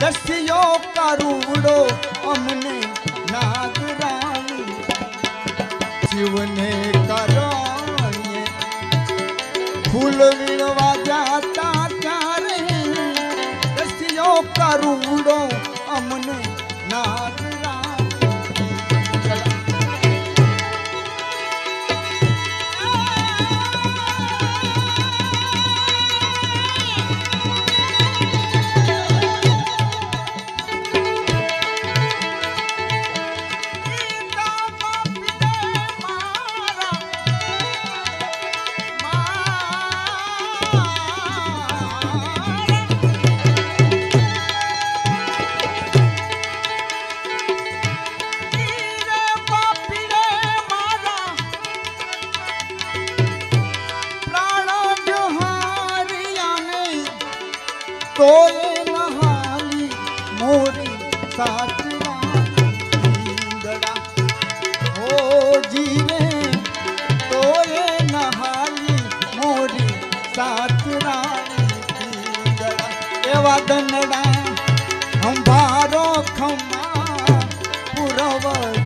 दसियो करूड़ो अमने नागरानी शिवने करो फूल वीणवा जाता क्यारे दसियो करूड़ो अमने नागरानी तोए नहाली मोरी सातरा हो जीवे तोए नहाली मोरी सातरा एवा दनड़ा हम भारो खमा पुरव